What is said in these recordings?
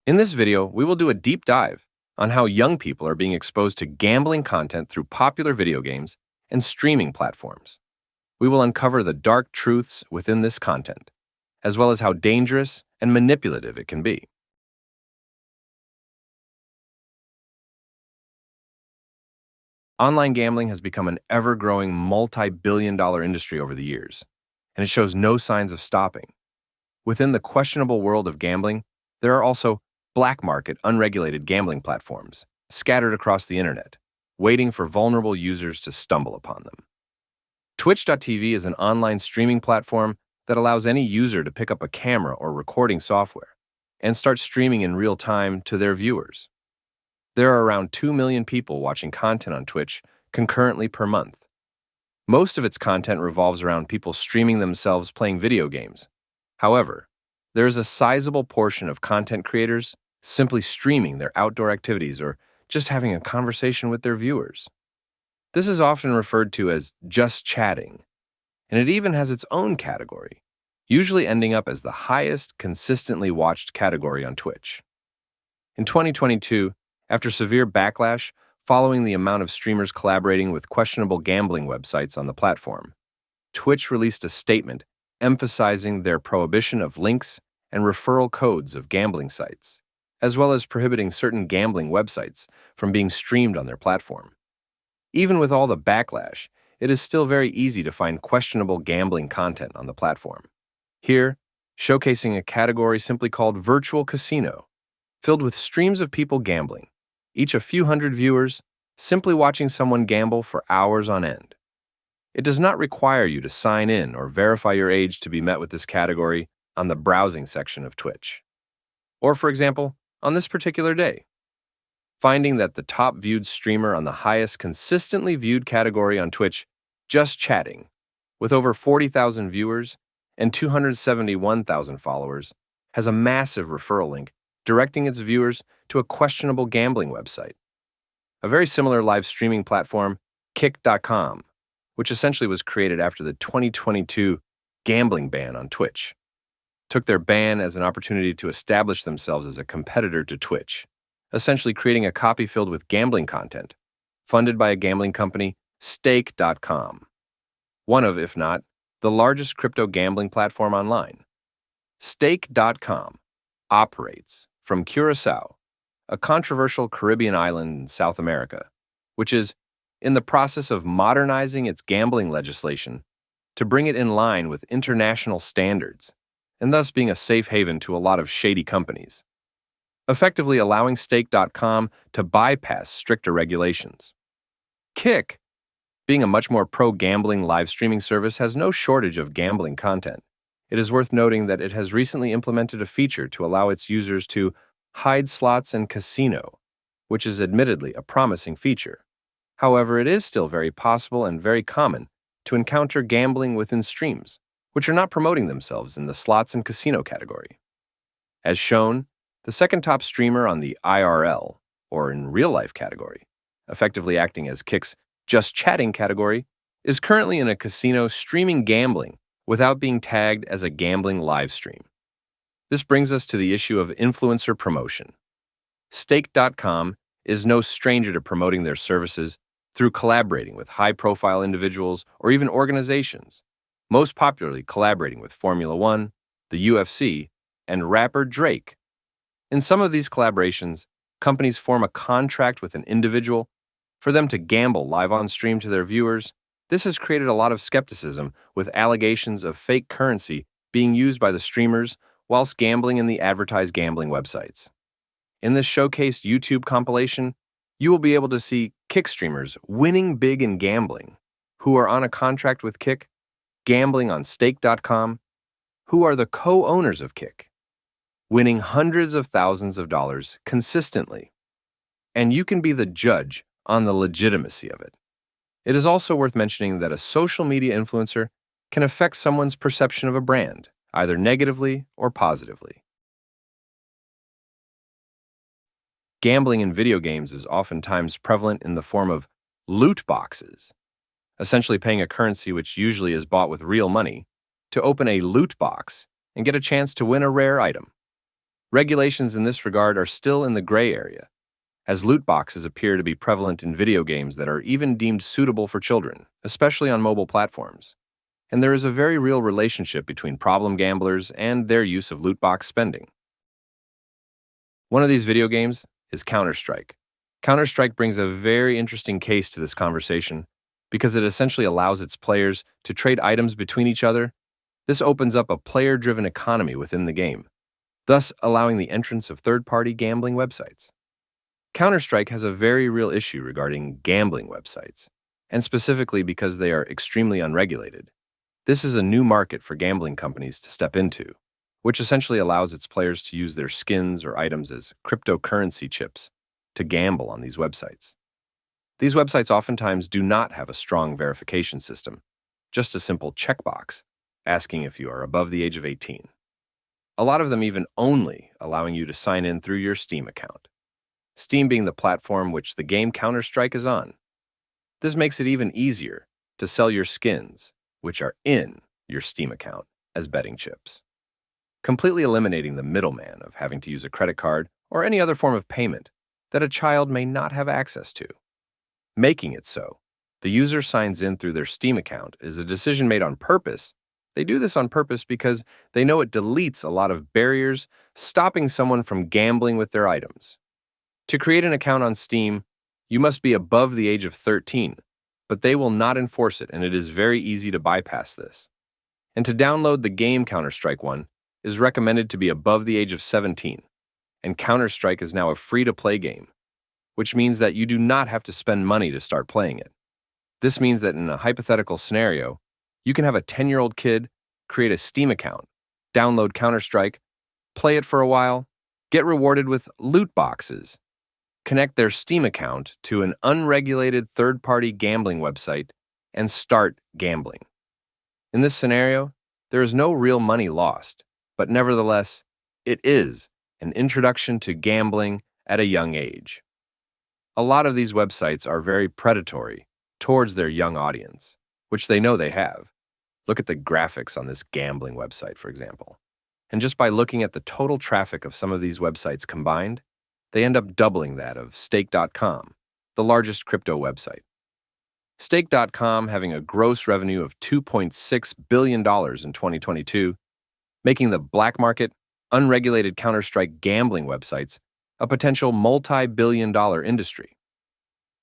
In this video, we will do a deep dive on how young people are being exposed to gambling content through popular video games and streaming platforms. We will uncover the dark truths within this content, as well as how dangerous and manipulative it can be. Online gambling has become an ever-growing multi-billion-dollar industry over the years, and it shows no signs of stopping. Within the questionable world of gambling, there are also black market, unregulated gambling platforms scattered across the internet, waiting for vulnerable users to stumble upon them. Twitch.tv is an online streaming platform that allows any user to pick up a camera or recording software and start streaming in real time to their viewers. There are around 2 million people watching content on Twitch concurrently per month. Most of its content revolves around people streaming themselves playing video games. However, there is a sizable portion of content creators simply streaming their outdoor activities or just having a conversation with their viewers. This is often referred to as just chatting, and it even has its own category, usually ending up as the highest consistently watched category on Twitch. In 2022, after severe backlash following the amount of streamers collaborating with questionable gambling websites on the platform, Twitch released a statement emphasizing their prohibition of links and referral codes of gambling sites, as well as prohibiting certain gambling websites from being streamed on their platform. Even with all the backlash, it is still very easy to find questionable gambling content on the platform. Here, showcasing a category simply called virtual casino, filled with streams of people gambling, each a few hundred viewers, simply watching someone gamble for hours on end. It does not require you to sign in or verify your age to be met with this category on the browsing section of Twitch. Or, for example, on this particular day, finding that the top viewed streamer on the highest consistently viewed category on Twitch, Just Chatting, with over 40,000 viewers and 271,000 followers, has a massive referral link directing its viewers to a questionable gambling website. A very similar live streaming platform, Kick.com, which essentially was created after the 2022 gambling ban on Twitch, took their ban as an opportunity to establish themselves as a competitor to Twitch, essentially creating a copy filled with gambling content, funded by a gambling company, Stake.com, one of, if not, the largest crypto gambling platform online. Stake.com operates from Curacao, a controversial Caribbean island in South America, which is in the process of modernizing its gambling legislation to bring it in line with international standards, and thus being a safe haven to a lot of shady companies, effectively allowing Stake.com to bypass stricter regulations. Kick, being a much more pro-gambling live streaming service, has no shortage of gambling content. It is worth noting that it has recently implemented a feature to allow its users to hide slots and casino, which is admittedly a promising feature. However, it is still very possible and very common to encounter gambling within streams, which are not promoting themselves in the slots and casino category. As shown, the second top streamer on the IRL, or in real life category, effectively acting as Kick's Just Chatting category, is currently in a casino streaming gambling without being tagged as a gambling live stream. This brings us to the issue of influencer promotion. Stake.com is no stranger to promoting their services through collaborating with high-profile individuals or even organizations, most popularly collaborating with Formula One, the UFC, and rapper Drake. In some of these collaborations, companies form a contract with an individual for them to gamble live on stream to their viewers. This has created a lot of skepticism, with allegations of fake currency being used by the streamers whilst gambling in the advertised gambling websites. In this showcased YouTube compilation, you will be able to see Kick streamers winning big in gambling, who are on a contract with Kick, gambling on Stake.com, who are the co-owners of Kick, winning hundreds of thousands of dollars consistently. And you can be the judge on the legitimacy of it. It is also worth mentioning that a social media influencer can affect someone's perception of a brand, either negatively or positively. Gambling in video games is oftentimes prevalent in the form of loot boxes, essentially paying a currency which usually is bought with real money to open a loot box and get a chance to win a rare item. Regulations in this regard are still in the gray area, as loot boxes appear to be prevalent in video games that are even deemed suitable for children, especially on mobile platforms. And there is a very real relationship between problem gamblers and their use of loot box spending. One of these video games is Counter-Strike. Counter-Strike brings a very interesting case to this conversation because it essentially allows its players to trade items between each other. This opens up a player-driven economy within the game, thus allowing the entrance of third-party gambling websites. Counter-Strike has a very real issue regarding gambling websites, and specifically because they are extremely unregulated. This is a new market for gambling companies to step into, which essentially allows its players to use their skins or items as cryptocurrency chips to gamble on these websites. These websites oftentimes do not have a strong verification system, just a simple checkbox asking if you are above the age of 18. A lot of them even only allowing you to sign in through your Steam account. Steam being the platform which the game Counter-Strike is on. This makes it even easier to sell your skins, which are in your Steam account, as betting chips, completely eliminating the middleman of having to use a credit card or any other form of payment that a child may not have access to. Making it so, the user signs in through their Steam account is a decision made on purpose. They do this on purpose because they know it deletes a lot of barriers, stopping someone from gambling with their items. To create an account on Steam, you must be above the age of 13, but they will not enforce it, and it is very easy to bypass this. And to download the game Counter-Strike 1 is recommended to be above the age of 17, and Counter-Strike is now a free-to-play game, which means that you do not have to spend money to start playing it. This means that in a hypothetical scenario, you can have a 10-year-old kid create a Steam account, download Counter-Strike, play it for a while, get rewarded with loot boxes, connect their Steam account to an unregulated third-party gambling website, and start gambling. In this scenario, there is no real money lost, but nevertheless, it is an introduction to gambling at a young age. A lot of these websites are very predatory towards their young audience, which they know they have. Look at the graphics on this gambling website, for example. And just by looking at the total traffic of some of these websites combined, they end up doubling that of stake.com, the largest crypto website. Stake.com having a gross revenue of $2.6 billion in 2022, making the black market, unregulated Counter-Strike gambling websites a potential multi-billion-dollar industry.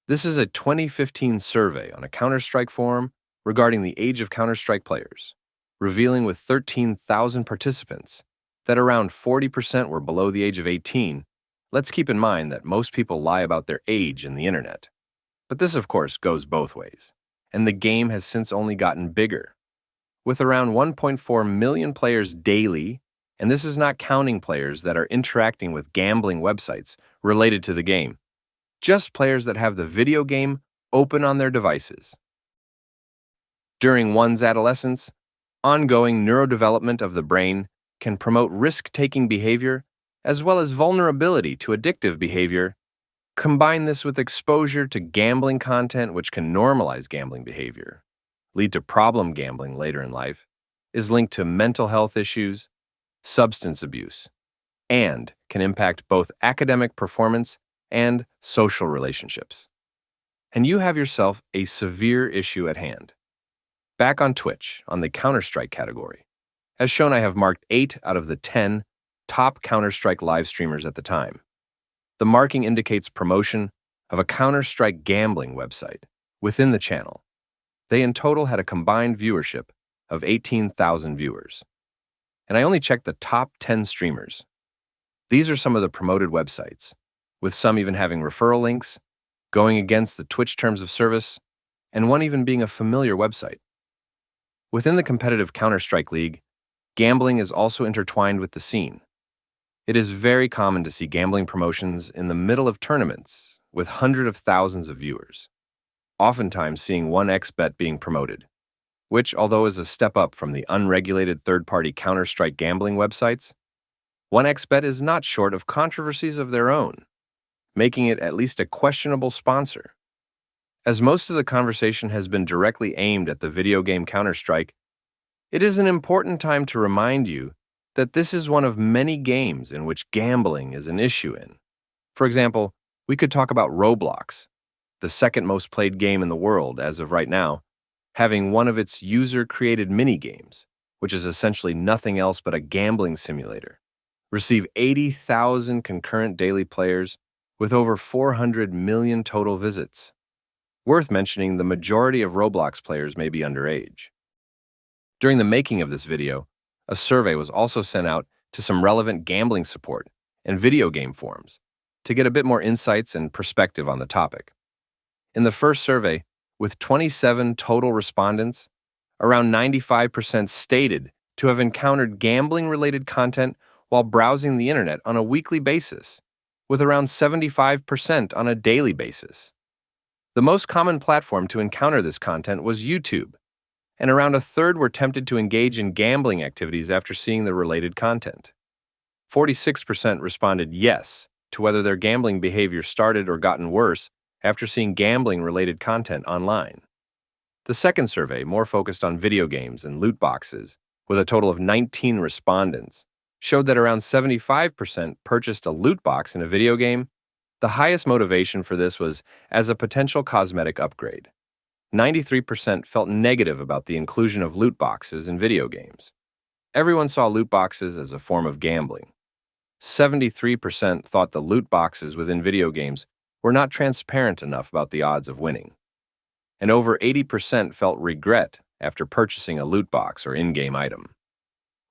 This is a 2015 survey on a Counter-Strike forum regarding the age of Counter-Strike players, revealing with 13,000 participants that around 40% were below the age of 18. Let's keep in mind that most people lie about their age in the internet. But this, of course, goes both ways, and the game has since only gotten bigger. With around 1.4 million players daily, and this is not counting players that are interacting with gambling websites related to the game, just players that have the video game open on their devices. During one's adolescence, ongoing neurodevelopment of the brain can promote risk-taking behavior as well as vulnerability to addictive behavior. Combine this with exposure to gambling content which can normalize gambling behavior, lead to problem gambling later in life, is linked to mental health issues, substance abuse, and can impact both academic performance and social relationships. And you have yourself a severe issue at hand. Back on Twitch, on the Counter-Strike category. As shown, I have marked 8 out of the 10 top Counter-Strike live streamers at the time. The marking indicates promotion of a Counter-Strike gambling website within the channel. They in total had a combined viewership of 18,000 viewers. And I only checked the top 10 streamers. These are some of the promoted websites, with some even having referral links, going against the Twitch terms of service, and one even being a familiar website. Within the competitive Counter-Strike League, gambling is also intertwined with the scene. It is very common to see gambling promotions in the middle of tournaments with hundreds of thousands of viewers, oftentimes seeing 1xBet being promoted, which, although is a step up from the unregulated third-party Counter-Strike gambling websites, 1xBet is not short of controversies of their own, making it at least a questionable sponsor. As most of the conversation has been directly aimed at the video game Counter-Strike, it is an important time to remind you that this is one of many games in which gambling is an issue in. For example, we could talk about Roblox, the second most played game in the world as of right now, having one of its user-created mini-games, which is essentially nothing else but a gambling simulator, receive 80,000 concurrent daily players with over 400 million total visits. Worth mentioning, the majority of Roblox players may be underage. During the making of this video, a survey was also sent out to some relevant gambling support and video game forums to get a bit more insights and perspective on the topic. In the first survey, with 27 total respondents, around 95% stated to have encountered gambling-related content while browsing the internet on a weekly basis, with around 75% on a daily basis. The most common platform to encounter this content was YouTube, and around a third were tempted to engage in gambling activities after seeing the related content. 46% responded yes to whether their gambling behavior started or gotten worse after seeing gambling-related content online. The second survey, more focused on video games and loot boxes, with a total of 19 respondents, showed that around 75% purchased a loot box in a video game. The highest motivation for this was as a potential cosmetic upgrade. 93% felt negative about the inclusion of loot boxes in video games. Everyone saw loot boxes as a form of gambling. 73% thought the loot boxes within video games were not transparent enough about the odds of winning. And over 80% felt regret after purchasing a loot box or in-game item.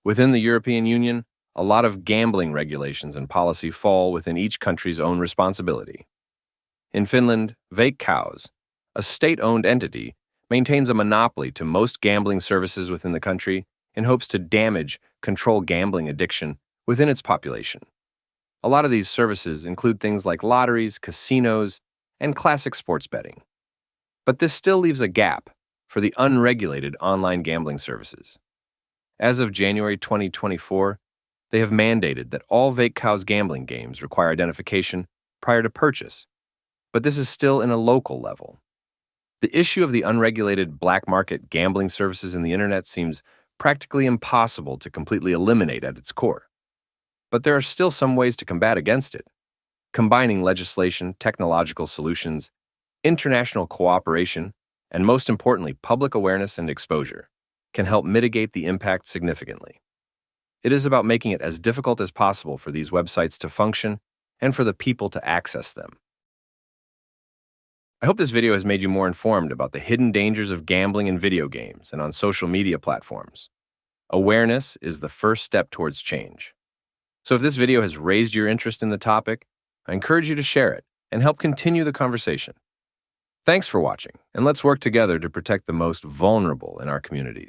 Within the European Union, a lot of gambling regulations and policy fall within each country's own responsibility. In Finland, Veikkaus, a state-owned entity, maintains a monopoly to most gambling services within the country in hopes to control gambling addiction within its population. A lot of these services include things like lotteries, casinos, and classic sports betting. But this still leaves a gap for the unregulated online gambling services. As of January 2024, they have mandated that all Veikkaus gambling games require identification prior to purchase, but this is still in a local level. The issue of the unregulated black market gambling services in the internet seems practically impossible to completely eliminate at its core. But there are still some ways to combat against it. Combining legislation, technological solutions, international cooperation, and most importantly, public awareness and exposure can help mitigate the impact significantly. It is about making it as difficult as possible for these websites to function and for the people to access them. I hope this video has made you more informed about the hidden dangers of gambling in video games and on social media platforms. Awareness is the first step towards change. So if this video has raised your interest in the topic, I encourage you to share it and help continue the conversation. Thanks for watching, and let's work together to protect the most vulnerable in our communities.